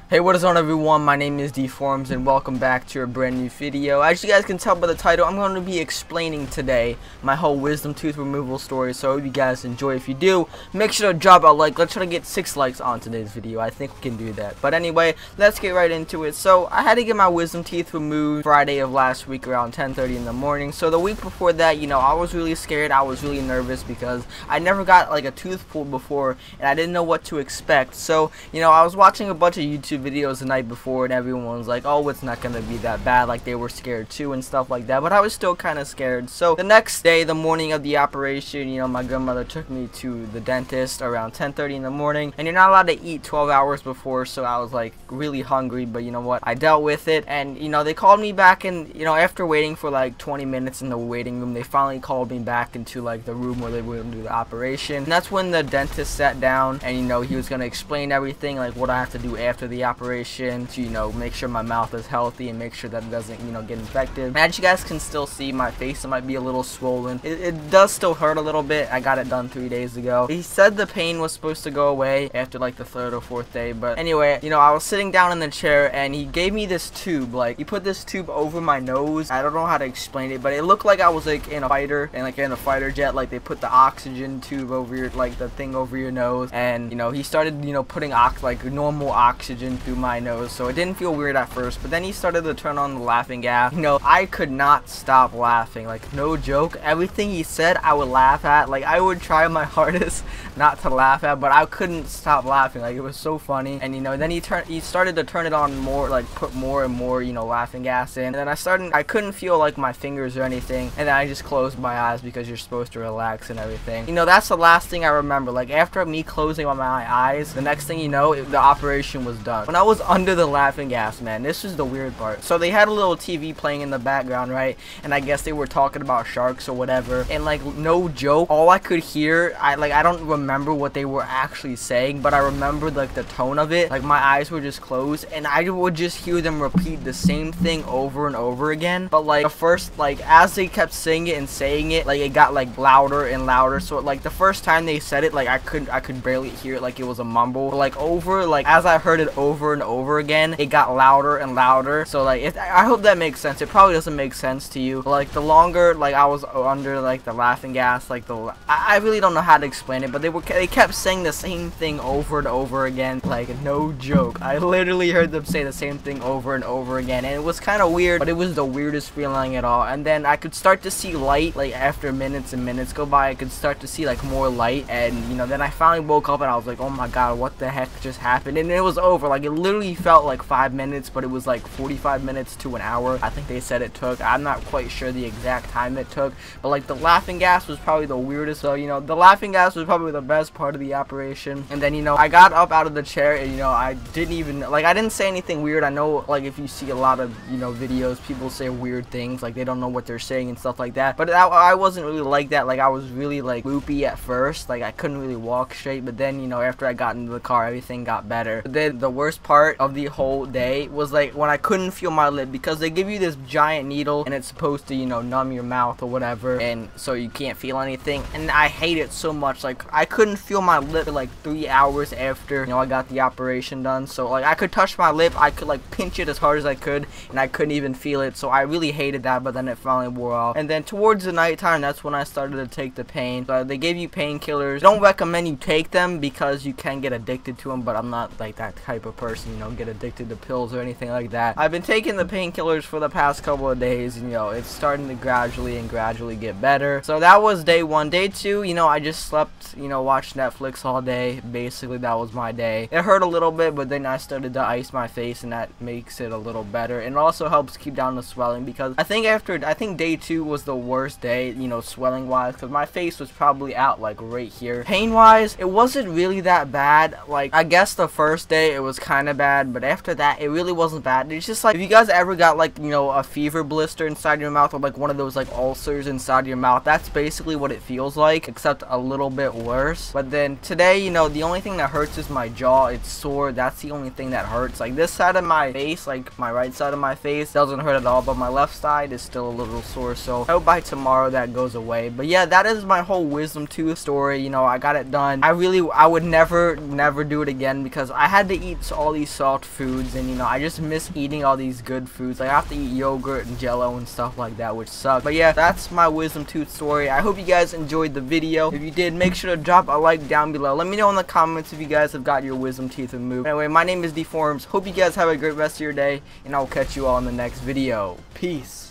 Hey, what is on everyone? My name is Deforms and welcome back to a brand new video. As you guys can tell by the title, I'm going to be explaining today my whole wisdom tooth removal story, so I hope you guys enjoy. If you do, make sure to drop a like. Let's try to get 6 likes on today's video. I think we can do that. But anyway, let's get right into it. So I had to get my wisdom teeth removed Friday of last week around 10:30 in the morning. So the week before that, I was really scared. I was really nervous because I never got like a tooth pulled before and I didn't know what to expect. So, I was watching a bunch of YouTube videos the night before and everyone was like, oh, it's not gonna be that bad, like they were scared too and stuff like that, but I was still kind of scared. So the next day, the morning of the operation, my grandmother took me to the dentist around 10:30 in the morning, and you're not allowed to eat 12 hours before, so I was like really hungry, but you know what, I dealt with it. And they called me back, and after waiting for like 20 minutes in the waiting room, they finally called me back into like the room where they were gonna do the operation. And that's when the dentist sat down and he was gonna explain everything, like what I have to do after the operation to make sure my mouth is healthy and make sure that it doesn't get infected. And as you guys can still see, my face, it might be a little swollen. It does still hurt a little bit. I got it done 3 days ago. He said the pain was supposed to go away after like the 3rd or 4th day, but anyway, I was sitting down in the chair and he gave me this tube. Like, he put this tube over my nose. I don't know how to explain it, but it looked like I was like in a fighter, and like in a fighter jet, like they put the oxygen tube over your, like the thing over your nose, and he started putting like normal oxygen through my nose, so it didn't feel weird at first. But then he started to turn on the laughing gas. I could not stop laughing, like no joke. Everything he said I would laugh at. Like, I would try my hardest not to laugh at, but I couldn't stop laughing. Like, it was so funny. And then he started to turn it on more, like put more and more laughing gas in, and then I couldn't feel like my fingers or anything, and then I just closed my eyes because you're supposed to relax and everything. That's the last thing I remember. Like, after me closing my eyes, the next thing the operation was done. When I was under the laughing gas, man, this is the weird part. So they had a little TV playing in the background, right? And I guess they were talking about sharks or whatever, and like no joke, all I could hear, I don't remember what they were actually saying, but I remember like the tone of it. Like, my eyes were just closed and I would just hear them repeat the same thing over and over again. But like the first, like as they kept saying it and saying it, like it got like louder and louder. So like the first time they said it, like I could barely hear it, like it was a mumble. But like as I heard it over and over again, it got louder and louder. So like I hope that makes sense. It probably doesn't make sense to you, but like the longer like I was under like the laughing gas, like I really don't know how to explain it, but they kept saying the same thing over and over again, like no joke. I literally heard them say the same thing over and over again, and it was kind of weird, but it was the weirdest feeling at all. And then I could start to see light, like after minutes and minutes go by, I could start to see like more light, and then I finally woke up and I was like, oh my god, what the heck just happened? And it was over. Like, it literally felt like 5 minutes, but it was like 45 minutes to an hour, I think they said it took. I'm not quite sure the exact time it took, but like the laughing gas was probably the weirdest. So the laughing gas was probably the best part of the operation. And then I got up out of the chair, and I didn't even, like, I didn't say anything weird. I know, like, if you see a lot of videos, people say weird things, like they don't know what they're saying and stuff like that, but I wasn't really like that. Like, I was really like loopy at first, like I couldn't really walk straight, but then after I got into the car, everything got better. But then the worst part of the whole day was like when I couldn't feel my lip, because they give you this giant needle and it's supposed to numb your mouth or whatever, and so you can't feel anything, and I hate it so much. Like, I couldn't feel my lip for like 3 hours after I got the operation done. So like I could touch my lip, I could like pinch it as hard as I could, and I couldn't even feel it. So I really hated that, but then it finally wore off. And then towards the nighttime, that's when I started to take the pain. So they gave you painkillers. Don't recommend you take them because you can get addicted to them, but I'm not like that type of person, get addicted to pills or anything like that. I've been taking the painkillers for the past couple of days, and it's starting to gradually get better. So that was day 1. Day 2, I just slept, watched Netflix all day. Basically, that was my day. It hurt a little bit, but then I started to ice my face, and that makes it a little better. And it also helps keep down the swelling, because I think day 2 was the worst day, swelling wise, because my face was probably out like right here. Pain wise, it wasn't really that bad. Like, I guess the first day it was kind of bad, but after that it really wasn't bad. It's just like, if you guys ever got like a fever blister inside your mouth, or like one of those like ulcers inside your mouth, that's basically what it feels like, except a little bit worse. But then today, the only thing that hurts is my jaw. It's sore. That's the only thing that hurts. Like, this side of my face, like my right side of my face, doesn't hurt at all, but my left side is still a little sore. So I hope by tomorrow that goes away. But yeah, that is my whole wisdom tooth story. I got it done. I would never do it again, because I had to eat all these soft foods, and you know, I just miss eating all these good foods. Like I have to eat yogurt and Jello and stuff like that, which sucks. But yeah, that's my wisdom tooth story. I hope you guys enjoyed the video. If you did, make sure to drop a like down below. Let me know in the comments if you guys have got your wisdom teeth removed. Anyway, my name is Deforms. Hope you guys have a great rest of your day, and I'll catch you all in the next video. Peace.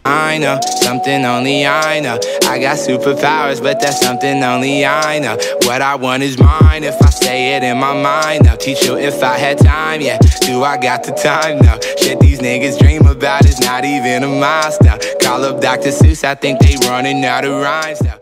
I know, something only I know. I got superpowers, but that's something only I know. What I want is mine if I say it in my mind. I'll teach you if I had time, yeah. Do I got the time? No. Shit these niggas dream about is not even a milestone. Call up Dr. Seuss, I think they running out of rhymes now.